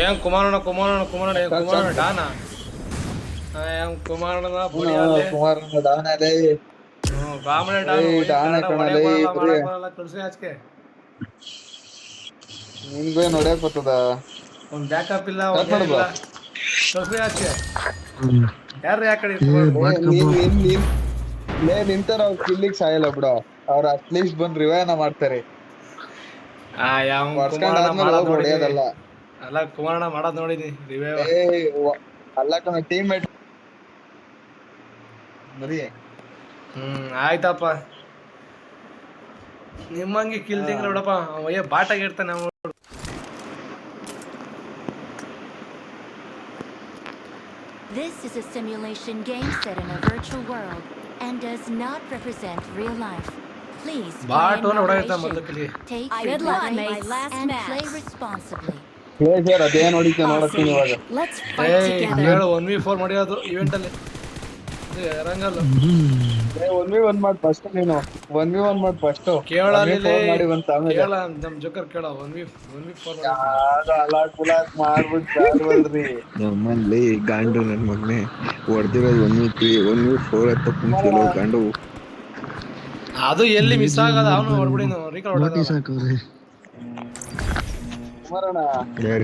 ఏం కుమారణ కుమారణ కుమారణ ఏం కుమారణ డానా ఏం కుమాರಣ ಬಡಿಯಾಲೆ ಕುಮಾರಣ್ಣ ಡಾನ್ ಅದೇ ಬಾಮನೆ ಡಾನು ಡಾನ್ ಕನ್ನಡ ಕಣಲೆ ಹೊಡೆಯಕ್ ಬರಲ್ಲ ಬರೀ ಮಾಡಕ್ ಬರಲ್ಲ ಕಳ್ಸಿ ಆಚೆಗೆ ನಿನ್ಗೂ ನೋಡ್ಯಾಕ್ ಬರ್ತದ ಒಂದ್ ಬ್ಯಾಕಪ್ ಇಲ್ಲ ಕಟ್ ಒಂದ್ ಮಾಡುದು ಏನಿಲ್ಲ ಕಳ್ಸಿ ಆಚೆಗೆ ಯಾರು ಯಾಕಡೆ ನಿಂತಾರ ಅವ್ರ ಕಿಲ್ಲಿಗ್ ಸಾಯಲ್ಲ ಬಿಡ ಅವ್ರ ಅಟ್ಲೀಸ್ಟ್ ಬಂದ್ ರಿವೈನ ಮಾಡ್ತಾರೆ ಯಾವ ಹೊಡ್ಸ್ಕೊಂಡ್ ಕುಮಾರಣ ಆದ್ಮೇಲೆ ಮಾಡೋದ್ ಹೋಗಿ ನೋಡಿದೀನಿ ಹೊಡೆಯೋದಲ್ಲ ಅಲ್ಲ ಕುಮಾರಣ ಮಾಡೋದ್ ನೋಡಿದೀನಿ ರಿವೇವ ಅಲ್ಲ ಕಣ ಟೀಮ್ ಮೇಟ್ ಬರೀ ಆಯ್ತಪ್ಪ ನಿಮ್ಮಂಗೆ ಕಿಲ್ ತಿಂಗ್ಳ ಬಿಡಪ್ಪ ಅಯ್ಯ ಬಾಟಾಗಿ ಇರ್ತಾನೆ ನಾವು This is a simulation game set in a virtual world and does not represent real life. Please play in moderation, take frequent breaks, and play responsibly. Pleasure ಅದೇನ್ ಹೊಡಿತ ನೋಡತ್ತೀನಿ ಇವಾಗ Let's fight together. ಹೇಳು 1v4 ಮಾಡಿರೋದು event ಅಲ್ಲಿ ರಂಗಲ್ಲ 1v1 ಮಾಡಿ first ನೀನು 1v1 ಮಾಡಿ first ಮಾಡಿ ಬಂತ ಆಮೇಲೆ ಕೇಳ ನಮ್ ಜೋಕರ್ ಕೇಳ 1v4 ಅಲಾಕ್ ಬುಲಾಕ್ ಮಾಡ್ಬಿಟ್ರಿ ನಮ್ಮಲ್ಲಿ ಗಾಂಡು ನನ್ ಮಗನೆ ಹೊಡೆದಿರೋದು 1v4 ಅಂತ ಕುಂತಿಲ್ಲ ಗಾಂಡು ಅದು ಎಲ್ಲಿ ಮಿಸ್ ಆಗದ ಅವನು ಹೊಡ್ಬಿಡಿನು ರೀಕಾಲ್ ಹೊಡೆದ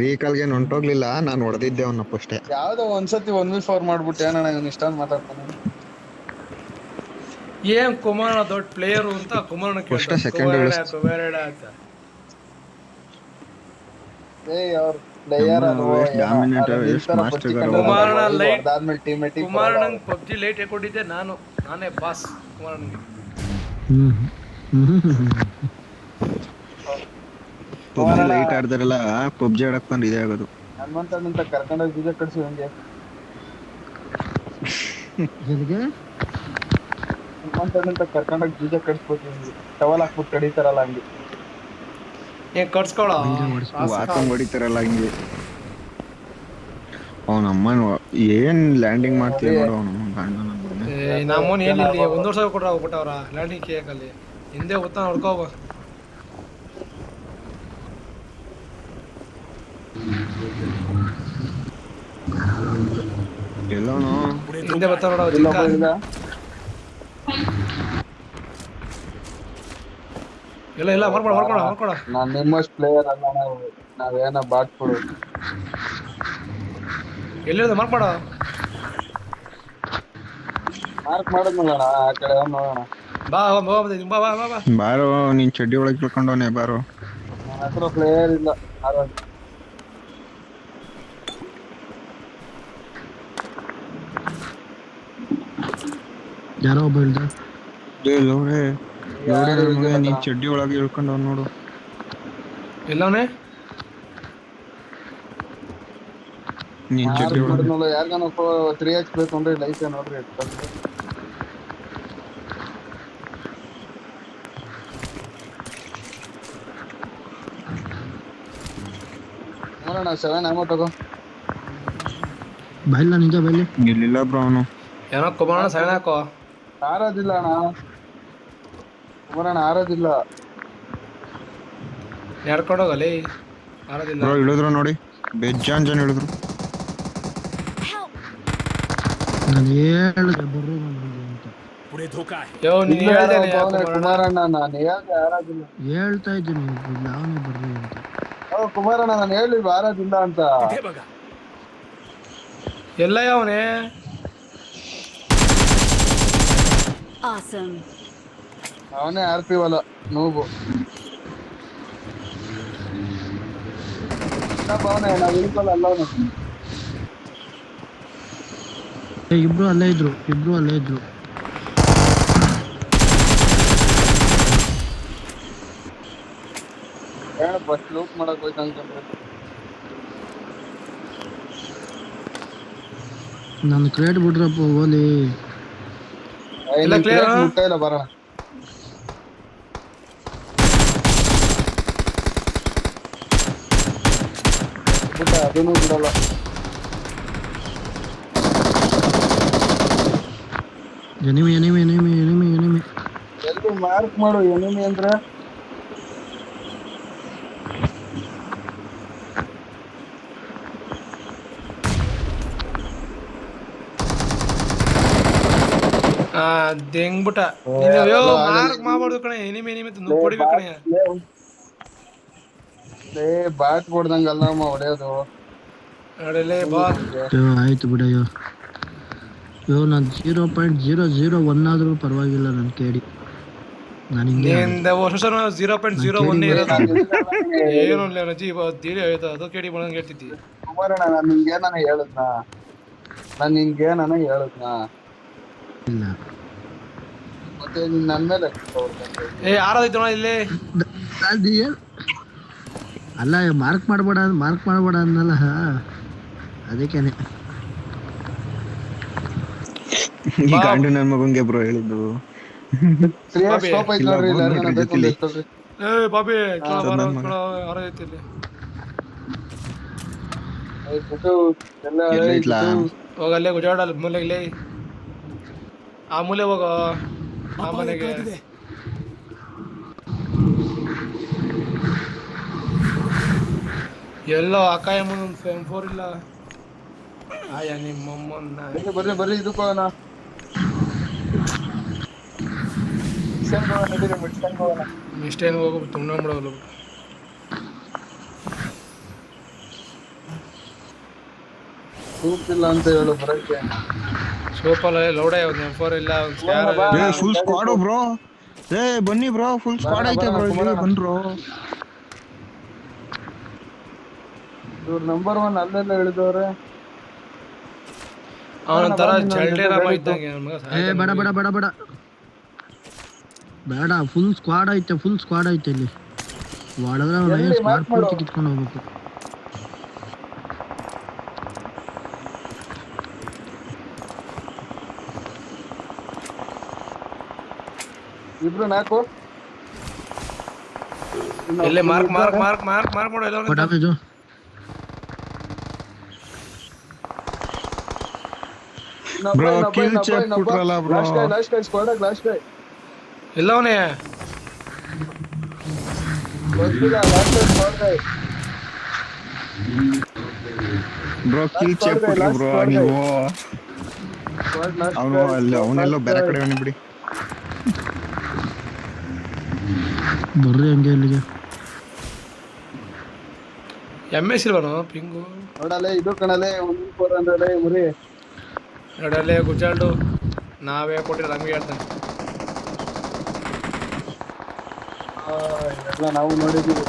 ರೀಕಾಲ್ಗೆ ಹೊಂಟೋಗ್ಲಿಲ್ಲ ನಾನು ಹೊಡೆದಿದ್ದೆ ಅವನ್ನ ಫಸ್ಟೇ ಯಾವ್ದೋ ಒಂದ್ಸತಿ 1v4 ಮಾಡ್ಬಿಟ್ಟೆ ಅಣ್ಣ ಇವ್ನು ಇಷ್ಟೊಂದು ಮಾತಾಡ್ತಾನೆ ಏನ್ ಕುಮಾರಣ್ಣ ದೊಡ್ಡ ಪ್ಲೇಯರು ಅಂತ ಕುಮಾರಣ್ಣ ಕುಮಾರಣ್ಣಂಗ್ ಪಬ್ಜಿ ಲೈಟ್ ಕೊಟ್ಟಿದ್ದೆ ನಾನೇ ಬಾಸ್ ಕುಮಾರಣ್ಣಂಗೆ ಪಬ್ಜಿ ಲೈಟ್ ಆಡ್ದಾರಲ್ಲ ಪಬ್ಜಿ ಆಡಕ್ ಬಂದು ಇದೇ ಆಗೋದು ಹನುಮಂತನಂತ ಕರ್ಕೊಂಡೋಗಿ ಬೀಜ ಕಟ್ಸಿ ಹಂಗೆ ಹನುಮಂತನಂತ ಕರ್ಕೊಂಡೋಗಿ ಬೀಜ ಕಟ್ಸ್ಬೇಕು ಹಂಗೆ ಟವಲ್ ಹಾಕ್ಬಿಟ್ಟು ಕಡಿತಾರಲ್ಲ ಹಂಗೆ ಕಟ್ಸ್ಕೊಳ ವಾಕಂಗ್ ಹೊಡಿತಾರಲ್ಲ ಹಂಗೆ ಅವನಮ್ಮನ್ ಏನ್ ಲ್ಯಾಂಡಿಂಗ್ ಮಾಡ್ತೀಯ ನೋಡು ಅವನು ನಮ್ಮನ್ ಏನಿಲ್ಲ 1 ವರ್ಷ ಕೊಟ್ರ ಹೋಗ್ಬಿಟ್ಟವ್ರ ಲ್ಯಾಂಡಿಂಗ್ ಕೇಕಲ್ಲಿ ಹಿಂದೆ ಗೊತ್ತಾ ನೋಡ್ಕೋಬ ಎಲ್ಲೋನು ಹಿಂದೆ ಬರ್ತಾ ನೋಡ ಇಲ್ಲ ಮಾಡ್ಕೊಡ ನಾನ್ ನಿಮ್ಮಷ್ಟು ಪ್ಲೇಯರ್ ಅಲ್ಲ ನಾವೇನ ಬಾಟ್ಕೊಡು ಎಲ್ಲಿರೋದು ಮಾಡ್ಕೊಡ ಮಾರ್ಕ್ ಮಾಡಿದ್ನಲ್ಲ ಆ ಕಡೆ ನೋಡೋಣ ಬಾ ಬಾರೋ ನೀನ್ ಚಡ್ಡಿ ಒಳಗೆ ತಿಳ್ಕೊಂಡವನೆ ಬಾರೋ ನನ್ನ ಹತ್ರ ಪ್ಲೇಯರ್ ಇಲ್ಲ ಯಾರೋ ಒಬ್ಬ ಹೇಳ್ದ ನೀನ್ ಚಡ್ಡಿ ಒಳಗೆ ಇಳ್ಕೊಂಡವ್ ನೋಡು ಎಲ್ಲವನೇ ನೀನ್ ಚಡ್ಡಿ ಒಳಗೆ ಯಾರ್ಗನಪ್ಪ 3x ಬೇಕು ಅಂದ್ರೆ ಲೈಫ್ ನೋಡ್ರಿ ನೋಡೋಣ 7 ಅಮೌಂಟ್ ತಗೋ ಬೈಲ್ಲ ನಿಜ ಬೈಲಿ ಇಲ್ಲಿಲ್ಲ ಬ್ರೋ ಅವನು ಏನೋ ಕುಮಾರಣ್ಣ 7 ಹಾಕೋ ಆರೋದಿಲ್ಲ ಅಣ್ಣ ಕುಮಾರಣ್ಣ ಆರೋದಿಲ್ಲ ನಡ್ಕೊಂಡೋಗಲಿ ಆರೋದಿಲ್ಲ ಬ್ರೋ ಇಳಿದ್ರು ನೋಡಿ ಬೇಜಾನ್ ಜನ ಇಳಿದ್ರು ನಾನು ಹೇಳಿದೆ ಬರ್ರು ಅಂತ ನೀನ್ ಹೇಳ್ದೇನೆ ಕುಮಾರಣ್ಣ ನಾನು ಹೇಳ್ದೆ ಆರೋದಿಲ್ಲ ಹೇಳ್ತಾ ಇದ್ದೀನಿ ಅವನೇ ಬರ್ರಿ ಅಂತ ಕುಮಾರಣ್ಣ ನಾನು ಹೇಳಿಲ್ವ ಆರೋದಿಲ್ಲ ಅಂತ ಎಲ್ಲ ಯಾವನೇ ಅವನೇ RP ವಲ ನೋವು ಅವನೇ ನಾವು ಇಳ್ಕೊಲ್ಲ ಅಲ್ಲ ಅವನು ಇಬ್ರು ಅಲ್ಲೇ ಇದ್ರು ಫಸ್ಟ್ ಲೂಟ್ ಮಾಡಕ್ ಹೋಯ್ತು ಅನ್ಕೊಂಡ್ರೆ ನಾನು ಕ್ರೇಟ್ ಬಿಡ್ರಪ್ಪ ಓಲಿ ಮುಟ್ಟ ಇಲ್ಲ ಬರೋಣ ಬಿಟ್ಟ ಅದನ್ನು ಬಿಡಲ್ಲ ಎನಿಮಿ ಎಲ್ಲಿ ಮಾರ್ಕ್ ಮಾಡು ಎನಿಮಿ ಅಂದ್ರೆ ದೆಂಗ್ಬಿಟ್ಟ ನೀನು ಅಯ್ಯೋ ಮಾರ್ಕ್ ಮಾಡ್ಬಾರ್ದು ಕಣೆ ಎನಿಮೆ ನುಗ್ಗಿ ಹೊಡಿಬೇಕು ಕಣೆ ಬ್ಯಾಟ್ ಕೊಡ್ದಂಗಲ್ಲ ಅಮ್ಮ ಹೊಡೆಯೋದು ನೋಡಲೇ ಬಾ ಆಯ್ತು ಬಿಡಯ್ಯೋ ನಾನು 0.001 ಆದ್ರೂ ಪರವಾಗಿಲ್ಲ ನನ್ನ ಕೇಳಿ ನಾನು ಹಿಂಗೆ ನಿಂದ ವರ್ಷ 0.01 ಇರೋದು ಏನು ರಜಿ ತಿಳಿ ಆಯ್ತು ಅದು ಕೇಳಿ ಬಂದಂಗೆ ಹೇಳ್ತಿದ್ದಿ ಕುಮಾರಣ್ಣ ನಾನು ನಿಂಗೇನ ಹೇಳದ್ನಾ ಇಲ್ಲ ಮತ್ತೆ ನೀನ್ ನನ್ ಮೇಲೆ ಯಾರಾಯ್ತು ಇಲ್ಲಿ ಅಲ್ಲ ಮಾರ್ಕ್ ಮಾಡಬೇಡ ಅನ್ನಲ್ಲ ಅದಕ್ಕೇನೆ ಈ ಗಾಂಡು ನನ್ ಮಗಂಗೆ ಬ್ರೋ ಹೇಳಿದ್ದು ಬಾಬಿ ಯಾರೈತಿ ಇಲ್ಲಿ ಹೋಗಲ್ಲೇ ಗುಜಾಡಲ್ಲ ಮೂಲೆಗೆ ಆ ಮೂಲೆ ಹೋಗ ಆ ಮನೆಗೆ ಎಲ್ಲೋ ಅಕಾಯ M4 ಇಲ್ಲ ಆಯ ನಿಮ್ಮಮ್ಮನ್ನ ಬರ್ರಿ ಇದಕ್ಕೋ ಮಿಸ್ಟೇನ್ ಹೋಗು ತುಂಬ ಬಿಡೋಲ್ಲ ಸೂಪಿಲ್ಲ ಅಂತ ಹೇಳು ಬರಕ್ಕೆ ಸೋಪಲ್ಲ ಲೌಡೇ ಒಂದು M4 ಇಲ್ಲ ಒಂದು ಸ್ಕ್ಯಾರ್ ಫುಲ್ ಸ್ಕ್ವಾಡ್ ಬ್ರೋ ಬನ್ನಿ ಬ್ರೋ ಫುಲ್ ಸ್ಕ್ವಾಡ್ ಐತೆ ಬ್ರೋ ಇಲ್ಲಿ ಬಂದ್ರು ಇವ್ರು ನಂಬರ್ 1 ಅಲ್ಲೆಲ್ಲ ಹೇಳಿದವ್ರೆ ಅವನಂತರ ಜಲ್ಡೇರಾಮ ಇದ್ದಂಗೆ ಬೇಡ ಫುಲ್ ಸ್ಕ್ವಾಡ್ ಐತೆ ಇಲ್ಲಿ ಒಳಗಡೆ ಸ್ಕ್ವಾಡ್ ಪೂರ್ತಿ ಕಿತ್ಕೊಂಡು ಹೋಗ್ಬೇಕು ಇಬ್ರು ನಾಲ್ಕು ಎಲ್ಲೇ ಮಾರ್ಕ್ ಮಾಡು ಎಲ್ಲ ಪಟಾಕಿ ಬ್ರೋ ಕಿಲ್ ಚೆಕ್ ಕೊಟ್ರಲ್ಲ ಬ್ರೋ ಲಾಸ್ಟ್ ಗೈ ಎಲ್ಲವನೇ ಬ್ರೋ ಕಿಲ್ ಚೆಕ್ ಕೊಟ್ರು ಬ್ರೋ ನೀವು ಅವನೆಲ್ಲೋ ಬೇರೆ ಕಡೆ ಬಿಡಿ ಬರ್ರಿ ಹಂಗೆ ಇಲ್ಲಿಗೆ MS ಇಲ್ವನು ಪಿಂಗು ನೋಡಲೇ ಇದು ಕಣಲೇ 1400 ಮುರಿ ನೋಡಲೇ ಗುಜಾಲ್ಡು ನಾವೇ ಕೊಟ್ಟಿರೋ ನಮಗೆ ಹೇಳ್ತಾನೆ ಎಲ್ಲ ನಾವು ನೋಡಿದ್ದೀವಿ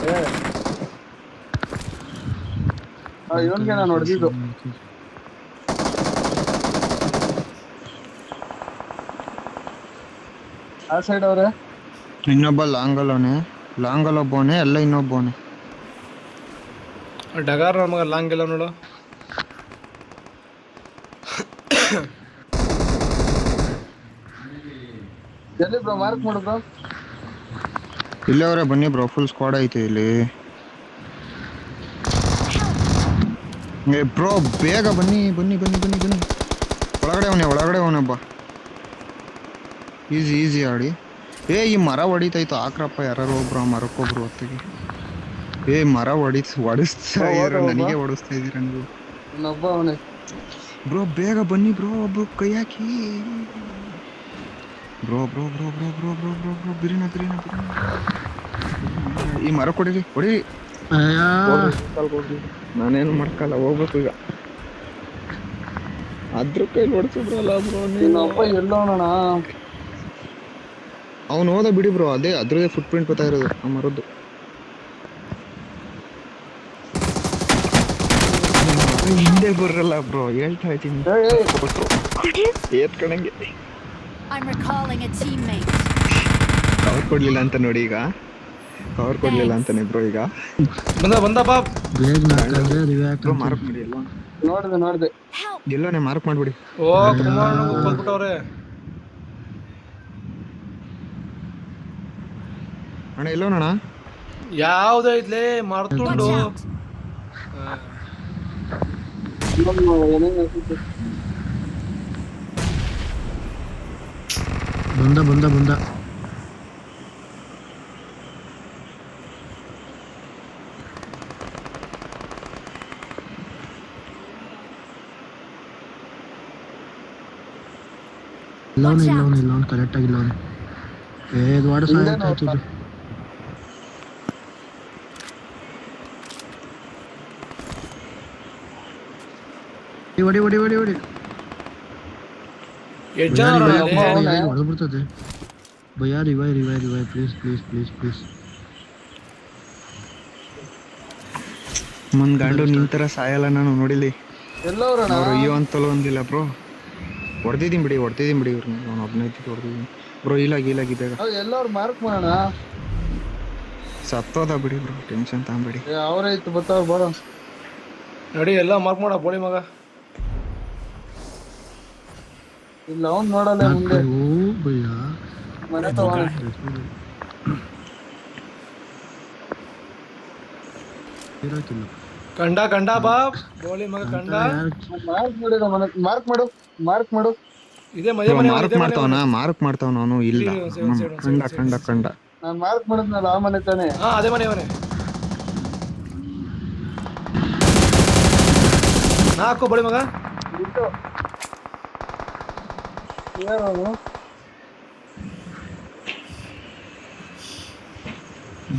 ಇವನ್ಗೆ ನಾನು ಹೊಡೆದಿದ್ದು ಆ ಸೈಡ್ ಅವ್ರೆ ಇನ್ನೊಬ್ಬ ಲಾಂಗಲ್ ಒಬ್ಬವನೆ ಎಲ್ಲ ಇನ್ನೊಬ್ಬವನೆ ಡಗಾರ್ ನಮಗ ಲಾಂಗ್ ಇಲ್ಲ ನೋಡು ಎಲ್ಲಿ ಬ್ರೋ ಮಾರ್ಕ್ ಮಾಡು ಬ್ರೋ ಇಲ್ಲೇ ಅವರೇ ಬನ್ನಿ ಬ್ರೋ ಫುಲ್ ಸ್ಕ್ವಾಡ್ ಐತೆ ಇಲ್ಲಿ ಬ್ರೋ ಬೇಗ ಬನ್ನಿ ಒಳಗಡೆ ಅವನೊಬ್ಬ ಈಸಿ ಆಡಿ ಈ ಮರ ಹೊಡಿತಾಯ್ತು ಹಾಕ್ರಪ್ಪ ಯಾರು ಒಬ್ರು ಮರಕ್ಕೊಬ್ರು ಹೊತ್ತಿಗೆ ಮರ ಹೊಡಿಸ್ತಾ ಇದೀರ ನನಗೆ ಹೊಡಿಸ್ತಾ ಇದೀರ ನೀವು ಇನ್ನೊಬ್ಬ ಅವನೇ ಬ್ರೋ ಬೇಗ ಬನ್ನಿ ಬ್ರೋ ಒಬ್ರು ಕೈ ಹಾಕಿ ಬ್ರೋ ಬಿರಿನ ಈ ಮರ ಹೊಡಿ ನಾನೇನು ಮಾಡ್ಕಲ್ಲ ಹೋಗ್ಬೇಕು ಈಗ ಅದ್ರ ಕೈ ಹೊಡ್ಸಿದ್ರಲ್ಲ ಬ್ರೋ ಇನ್ನೊಬ್ಬ ಎಲ್ಲೋಣ ಅವ್ನು ಹೋದ ಬಿಡಿ ಬ್ರೋ ಅದೇ ಅದ್ರದೇ ಫುಟ್ ಪ್ರಿಂಟ್ ಬರ್ತಾ ಇರೋದು ಆ ಮರದ್ದು ಹಿಂದೆ ಬರಲ್ಲ ಬ್ರೋ ಹೇಳ್ತಾ ಇದ್ದೀನಿ ಏತ್ಕಣಂಗೆ ಕವರ್ ಕೊಡ್ಲಿಲ್ಲ ಅಂತ ನೋಡಿ ಈಗ ಕವರ್ ಕೊಡ್ಲಿಲ್ಲ ಅಂತಾನೆ ಬ್ರೋ ಈಗ ಬಂದ ಬಾ ಬ್ರೋ ಮಾರ್ಕ್ ಮಾಡಿ ಅಲ್ವಾ ನೋಡ್ದೆ ಎಲ್ಲೋನೆ ಮಾರ್ಕ್ ಮಾಡ್ಬಿಡಿ ಓ ಕುಮಾರ್ ಬಂದ್ಬಿಟ್ಟವ್ರೆ ಅಣ್ಣ ಎಲ್ಲೋನಣ್ಣ ಯಾವ್ದು ಐತ್ಲೇ ಮರ್ತುಂಡು ಬಂದ ಇಲ್ಲವನು ಕರೆಕ್ಟ್ ಆಗಿಲ್ಲ ಅವನು. ಇದು ವಾಡ ಹಿಂದೆ ಸಾಯ್ತು. ನೋಡ್ತಾ. ಹೊಡಿ ಎಷ್ಟು ಜನ ಅವ್ರಣ್ಣ ಅಲ್ಲಿ? ಹೊಡೆದ್ಬಿಡ್ತದೆ ಭಯ. ರಿವೈ ಪ್ಲೀಸ್. ಮನ್ ಗಾಂಡು ನಿಂತರ ಸಾಯಲ್ಲ ನಾನು ನೋಡಿಲಿ. ಎಲ್ಲವ್ರಣ್ಣ ಅವ್ರು ಅಯ್ಯೋ ಅಂತಲೂ ಒಂದಿಲ್ಲ ಬ್ರೋ. ಹೊಡೆದಿದ್ದೀನಿ ಬಿಡಿ ಇವ್ರನ್ನ. ಅವ್ನು ಒಬ್ಬನೇ ಹೊಡೆದಿದ್ದೀನಿ ಬ್ರೋ. ಇಲಾಗಿ ಬೇಗ ಎಲ್ಲವ್ರು ಮಾರ್ಕ್ ಮಾಡೋಣ. ಸತ್ತೋದ ಬಿಡಿ ಬ್ರೋ, ಟೆನ್ಷನ್ ತಗೊಂಬೇಡಿ. ಅವರೇ ಇತ್ತು ಬರ್ತಾವ್ರು ಬರೋ. ನೋಡಿ ಎಲ್ಲ ಮಾರ್ಕ್ ಮಾಡ ಬೋಳಿ ಮಗ. ಇಲ್ಲ ಅವ್ನು ನೋಡಲ್ಲ ಮುಂದೆ ಓ ಭಯ ಮನೆ ತಗೊಂಡ. ಇರೋಕಿಲ್ಲ. ಕಂಡ ಬಾ ಬೋಳಿ ಮಗ ಕಂಡ. ಮಾರ್ಕ್ ಮಾಡು. ಇದೇ ಮನೆ ಮಾರ್ಕ್ ಮಾಡ್ತಾವನ ಅವನು. ಇಲ್ಲ ಕಂಡ ನಾನ್ ಮಾರ್ಕ್ ಮಾಡಿದ್ನಲ್ಲ ಆ ಮನೆ ತಾನೆ. ಹಾ ಅದೇ ಮನೆ. ನಾಲ್ಕು ಬೋಳಿ ಮಗ.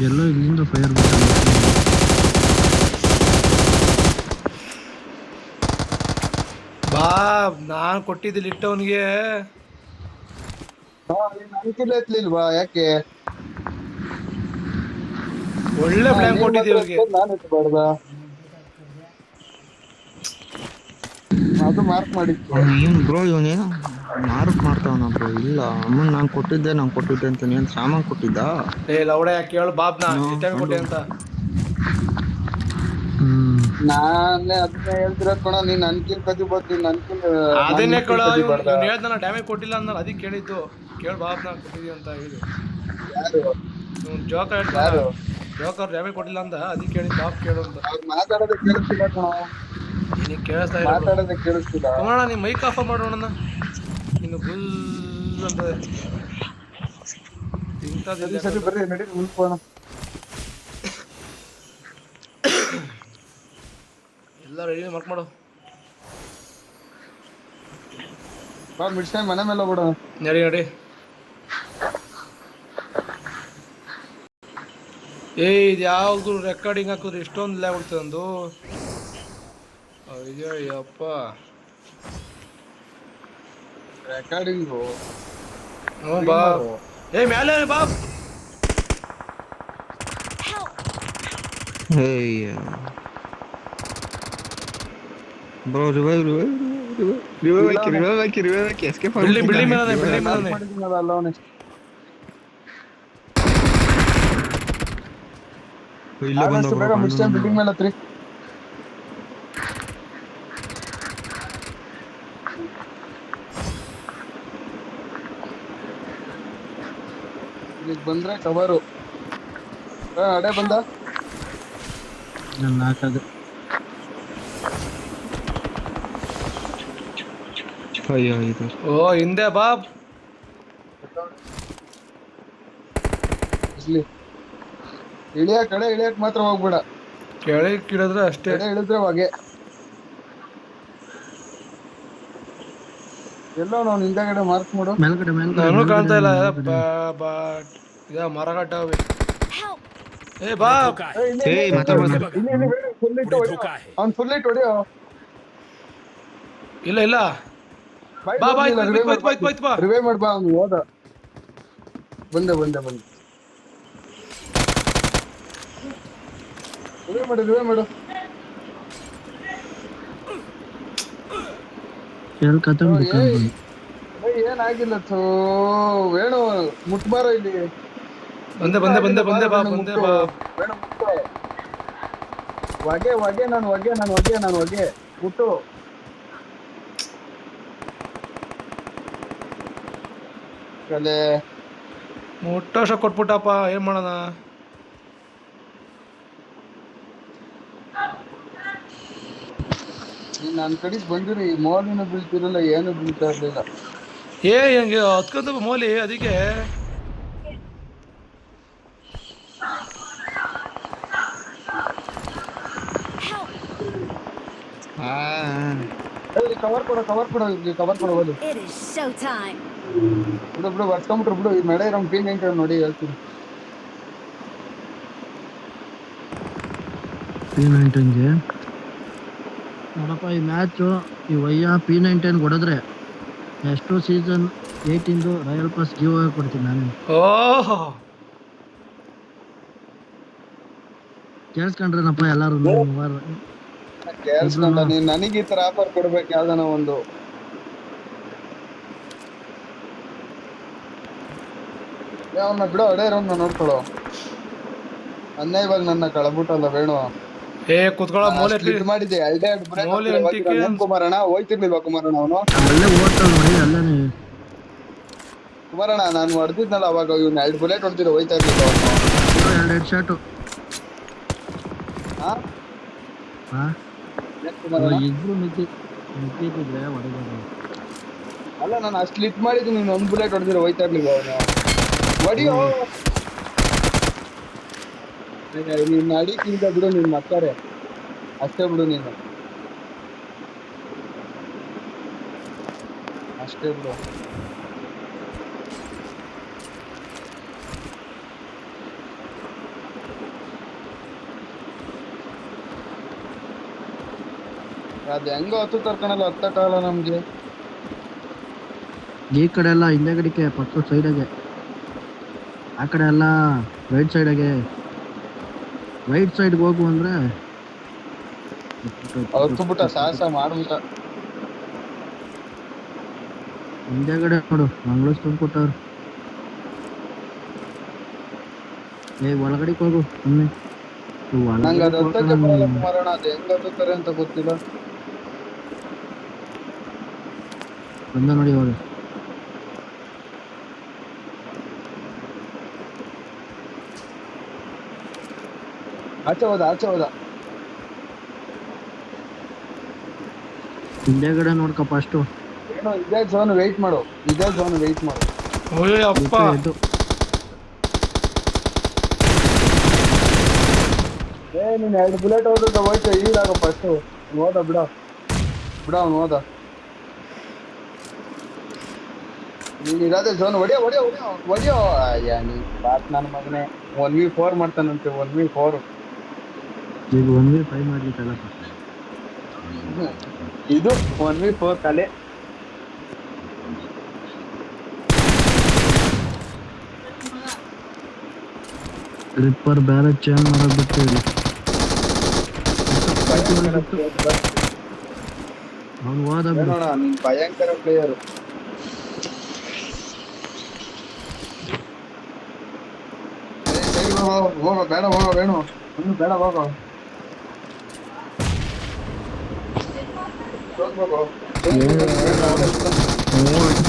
ಎಲ್ಲೋ ಇಲ್ಲಿಂದ ಫೈರ್ ಬಾ ನಾನ್ ಕೊಟ್ಟಿದ್ದಿಲ್ಲ ಇಟ್ಟವನಿಗೆ. ಅಂಕಿಲ್ ಎತ್ಲಿಲ್ವಾ ಯಾಕೆ? ಒಳ್ಳೆ ಪ್ಲಾನ್ ಕೊಟ್ಟಿದ್ದೀವಿ ಅವ್ರಿಗೆ. ನಾನು ಎತ್ತಬಾರ್ದ? ಅದು ಮಾರ್ಕ್ ಮಾಡಿತ್ತು. ಬ್ರೋ ಇವನೇನು ಮಾರ್ಕ್ ಮಾಡ್ತಾವನ ಬ್ರೋ. ಇಲ್ಲ ಅಮ್ಮನ್ ನಾನು ಕೊಟ್ಟಿದ್ದೆ ಅಂತ ನೀನ್ ಸಾಮಾನ್ ಕೊಟ್ಟಿದ್ದ. ಲೌಡ ಕೇಳು ಬಾಬ್ನ ಎಷ್ಟು ಕೊಟ್ಟೆ ಅಂತ. ನಾನೇ ಅದನ್ನ ಹೇಳ್ತಿರೋದ್ ಕಣ. ನೀನ್ ಅನ್ಕಿಲ್ ಕದಿಬೋದು. ಅದನ್ನೇ ಕೇಳ. ಹೇಳ್ದ ಡ್ಯಾಮೇಜ್ ಕೊಟ್ಟಿಲ್ಲ ಅಂದ ಅದಕ್ಕೆ ಕೇಳಿದ್ದು. ಕೇಳು ಬಾಬ್ನ ಕೊಟ್ಟಿದ್ದೀವಿ ಅಂತ ಹೇಳಿ. ಜೋಕರ್ ಡ್ಯಾಮೇಜ್ ಕೊಟ್ಟಿಲ್ಲ ಅಂದ ಅದಕ್ಕೆ ಕೇಳಿ ಬಾಬ್ ಕೇಳು ಅಂತ. ಮಾತಾಡೋದೇ ಕೇಳಿಸ್ತಿಲ್ಲ ಕಣ. ನಿನಗೆ ಕೇಳಿಸ್ತಾ ಮಾತಾಡೋದೇ ಕೇಳಿಸ್ತಿಲ್ಲ. ಕಮೋಣ ನೀ ಮೈಕ್ ಆಫ್ ಮಾಡೋಣ. ಇನ್ನು ಗುಲ್ ಅಂತದೆ. ಸರಿ ಬರ್ರಿ ನಡಿ ಮುಂದ್ಕೋಣ. ಎಲ್ಲ ರೆಡಿ ಮಾರ್ಕ್ ಮಾಡು. ಬಾ ಮಿಡ್ಸ್ಕೊಂಡು ಮನೆ ಮೇಲೆ ಹೋಗ್ಬಿಡ. ನಡಿ. ಇದು ಯಾವ್ದು ರೆಕಾರ್ಡಿಂಗ್ ಹಾಕಿದ್ರೆ ಇಷ್ಟೊಂದು ಲ್ಯಾಗ್ ಬಿಡ್ತದೆ ಒಂದು. ಅಯ್ಯಪ್ಪ ರೆಕಾರ್ಡಿಂಗು. ಬಾ ಮೇಲೆ ಬಾ. ಬ್ರೋ ರಿವೈವ್ ಹಾಕಿ ಎಸ್ಕೇಪ್ ಬಿಲ್ಡಿಂಗ್ ಮೇಲೆ ಮಾಡಿದ್ನಲ್ಲ ಅಲ್ಲವನೇ. ಇಲ್ಲ ಬಂದ ಬೇಗ ಮಿಡ್ಸ್ಕೊಂಡು ಬಿಲ್ಡಿಂಗ್ ಮೇಲೆ ಹತ್ರಿ. ಇಲ್ಲಿಗೆ ಬಂದ್ರೆ ಕವರು. ಅಡೆ ಬಂದ. ನಾನು ಹಾಕದು. ಓ ಹಿಂದೆ ಬಾಬ್. ಇಳಿಯಕ್ ಮಾತ್ರ ಹೋಗ್ಬೇಡ. ಕೆಳಗೆ ಕಿಡಿದ್ರೆ ಅಷ್ಟೇ. ಇಳಿದ್ರೆ ಹೊಗೆ. ಎಲ್ಲೋ ನಾವು ಹಿಂದಗಡೆ ಮಾರ್ಕ್ ಮಾಡು. ಮೇಲ್ಗಡೆ ನಾನು ಕಾಣ್ತಾ ಇಲ್ಲ. ಮರಗಟ್ಟ ಬಾ. ಅವ್ನು ಫುಲ್ ಇಟ್ ಹೊಡಿಯೋ. ಇಲ್ಲ ಬಾ ರಿವೈವ್ ಮಾಡ್ ಬಾ. ಅವ್ನು ಹೋದ. ಬಂದೆ ರಿವೈವ್ ಮಾಡು. ಏನಾಗಿಲ್ಲ. ವೇಣು ಮುಟ್ಬಾರ ಇಲ್ಲಿ. ಬಂದೆ ಬಾ. ವೇಣು ಮುಟ್ಟು. ಹೊಗೆ ನಾನು ಮುಟ್ಟು. ಮುಟ್ಟೋಶ ಕೊಟ್ಬಿಟ್ಟಪ್ಪ. ಏನ್ ಮಾಡೋಣ? ನನ್ ಕಡೆಗೆ ಬಂದಿರಿ. ಮೋಲಿನ ಬೀಳ್ತಿರಲ್ಲ, ಏನು ಬೀಳ್ತಾ ಇರ್ಲಿಲ್ಲ. ಹೆಂಗೆ ಹತ್ಕೊಂತ ಮೋಲಿ ಅದಕ್ಕೆ. ಕವರ್ ಕೊಡು ಇಲ್ಲಿ ಕವರ್ ಕೊಡು ಹೋದು It is showtime. ಬಿಡು ಬರ್ಸ್ಕೊಂಬಿಟ್ರು ಬಿಡು ಈ ನಡೆ ಇರೋ P90 ನೋಡಿ ಹೇಳ್ತೀನಿ. P19ಗೆ ನೋಡಪ್ಪ ಈ ಮ್ಯಾಚು ಈ ವಯ್ಯ P19 ಹೊಡೆದ್ರೆ ಎಷ್ಟು season 8 royal pass give away ಕೊಡ್ತೀನಿ ನಾನು. ಓಹೋ ಕೇಳಿಸ್ಕೊಂಡ್ರೇನಪ್ಪ ಎಲ್ಲಾರು ಕೇಳಿಸ್ಕೊಂಡ ನೀನ್ ನನಗೆ ಈ ತರ ಆಫರ್ ಕೊಡ್ಬೇಕು ಯಾವ್ದಾನ ಒಂದು. ಅವನ್ನ ಬಿಡೋ ಅಡೇ ಇರೋನ್ನ ನೋಡ್ಕೊಳ್ಳೋ. ಇವಾಗ ನನ್ನ ಕಳಬಿಟ್ಟಲ್ಲ ಬೇಡ ಏ ಕುತ್ಕೊಳ್ಳೋ ಮೋಲೆ ಸ್ಲಿಟ್ ಮಾಡಿದ್ದೆ ಕುಮಾರಣ್ಣ ಹೋಯ್ತಿರ್ಲಿಲ್ವಾ ಕುಮಾರಣ್ಣ ಅವನು ಅಲ್ಲೇ ಓಡ್ತಾವ್ ನೋಡಿ ಅಲ್ಲೇನೆ ಕುಮಾರಣ್ಣ ನಾನು ಹೊಡೆದಿದ್ನಲ್ಲ ಅವಾಗ ಇವ್ನ 2 ಬುಲೆಟ್ ಹೊಡ್ತಿರೋ ಹೋಯ್ತಾ ಇರ್ಲಿಲ್ಲ ಅವನು 2 ಶಾಟ್ ಇಬ್ರು ಮಿಕ್ಕಿದ್ರೆ ಹೊಡೆದ ಅಲ್ಲ ನಾನು ಅಷ್ಟು ಸ್ಲಿಟ್ ಮಾಡಿದ್ದು ನೀನು 1 ಬುಲೆಟ್ ಹೊಡೆದಿರೋ ಹೋಯ್ತಾ ಇರ್ಲಿಲ್ಲ ಅವನು ಹೊಡಿಯೋ ನಿನ್ನ ಅಡಿಕಿಂತ ಬಿಡು ನೀನ್ ಮಕ್ಕಾರೆ ಅಷ್ಟೇ ಬಿಡು ನೀನು ಅಷ್ಟೇ ಬಿಡು. ಅದ್ ಹೆಂಗೋ ಹತ್ತು ತರ್ಕಣಲ್ಲ ಹತ್ತಕ್ಕಾಗಲ್ಲ ನಮ್ಗೆ. ಈ ಕಡೆ ಎಲ್ಲ ಹಿಂದೆಗಡಿಕೆ ಪಕ್ಕ ಸೈಡಗೆ ಆ ಕಡೆ ಎಲ್ಲ ರೈಟ್ ಸೈಡಗೆ ರೈಟ್ ಸೈಡ್ಗೆ ಹೋಗು ಅಂದ್ರೆ ಹತ್ತುಬಿಟ್ಟ ಸಾಹಸ ಮಾಡ್ಬಿಟ್ಟ. ಹಿಂದೆಗಡೆ ನೋಡು ಮಂಗಳೂರು ತಂದ್ಕೊಟ್ಟವ್ರು. ಒಳಗಡೆಗೆ ಹೋಗು ಸುಮ್ಮನೆ ನಂಗೆ ಅದು ಹತ್ತಕ್ಕೆ ಬರಲ್ಲ ಕುಮಾರಣ್ಣ, ಅದು ಹೆಂಗ್ ಹತ್ತುತ್ತಾರೆ ಅಂತ ಗೊತ್ತಿಲ್ಲ. ಬಂದ ನೋಡಿ ಅವರು ಆಚೆ ಹೋದ ಹಿಂದೆಗಡೆ ನೋಡ್ಕಪ್ಪ ಅಷ್ಟು ಏನೋ ಇದೇ ಝೋನ್ ವೆಯ್ಟ್ ಮಾಡು. ಅಪ್ಪ ಇದು ನೀನ್ 2 ಬುಲೆಟ್ ಹೋದ ಹೋಯ್ತು ಈಡಾಗ ಫಸ್ಟ್ ಹೋದ ಬಿಡ ಅವ್ನು ಹೋದ. ನೀನ್ ಇರೋದೇ ಝೋನ್ ಹೊಡಿಯೋ ಅಯ್ಯ ನೀ ಬಾತ್ ನನ್ನ ಮಗನೇ 1v4 ಮಾಡ್ತಾನಂತೆ 1v4 ಈಗ 1v5 ಮಾಡ್ಲಿಕ್ಕಲ್ಲ ಇದು 1v4 ಕಲೆ. ಗ್ರಿಪ್ಪರ್ ಬೇರೆ ಚೇಂಜ್ ಮಾಡೋದ್ ಬಿಟ್ಟು ಇಲ್ಲಿ ಅವ್ನು ಹೋದ ಬಿಡು. ನೀನ್ ಭಯಂಕರ ಪ್ಲೇಯರ್. ಹೋಗೋ ಬೇಡ ಹೋಗೋ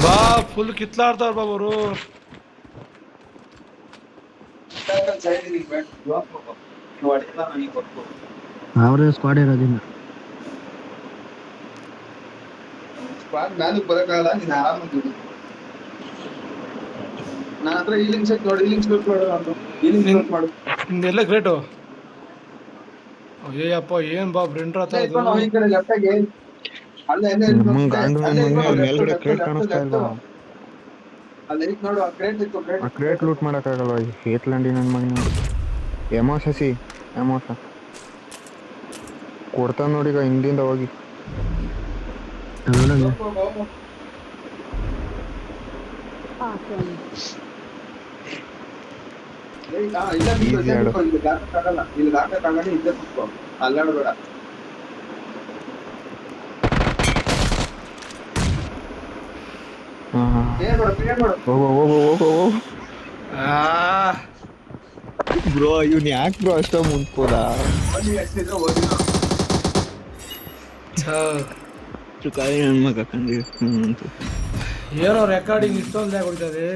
ಬಾ ಫುಲ್ ಕಿತ್ಲಾಡ್ತಾರ ಬಾಬರು. ಅವರೇ ಸ್ಕ್ವಾಡ್ ಇರೋದಿಲ್ಲ. ಮ್ಯಾಲಕ್ ಬರಕ್ಕಾಗಲ್ಲ, ನೀನ್ ಆರಾಮಾಗಿ ನನ್ನ ಹತ್ರ ಈಲಿಂಗ್ ಸೆಟ್ ನೋಡಿ, ಈಲಿಂಗ್ ಮಾಡು. ನಿಂದೆಲ್ಲ ಗ್ರೇಟು. ಅಯ್ಯಪ್ಪ ಏನ್ ಬಾ ಬ್ರೆಂಡ್ರ ಈ ಕಡೆ ಲೆಫ್ಟಾಗಿ ಮೇಲ್ಗಡೆ ಕ್ರೇಟ್ ಕಾಣಿಸ್ತಾ ಇಲ್ಲ. ಅಲ್ಲಿ ನೋಡು ಆ ಕ್ರೇಟ್ ಇತ್ತು. ಆ ಕ್ರೇಟ್ ಲೂಟ್ ಮಾಡಕ್ಕಾಗಲ್ವ ಏತ್ಲಂಡಿ ನನ್ನ ಮಗನ. ಎಮೋಸ ಕೊಡ್ತಾನ ನೋಡಿ ಈಗ ಹಿಂದಿಂದ ಹೋಗಿ. ಅಲ್ಲಾಡಬೇಡ. ಬ್ರೋ ಇವ್ನ ಯಾಕೆ ಬ್ರೋ ಅಷ್ಟ ಮುಂದ್ಕೋದ? ಏನೋ ರೆಕಾರ್ಡಿಂಗ್ ಇಷ್ಟೊಂದು ಹೊಡಿತದೆ.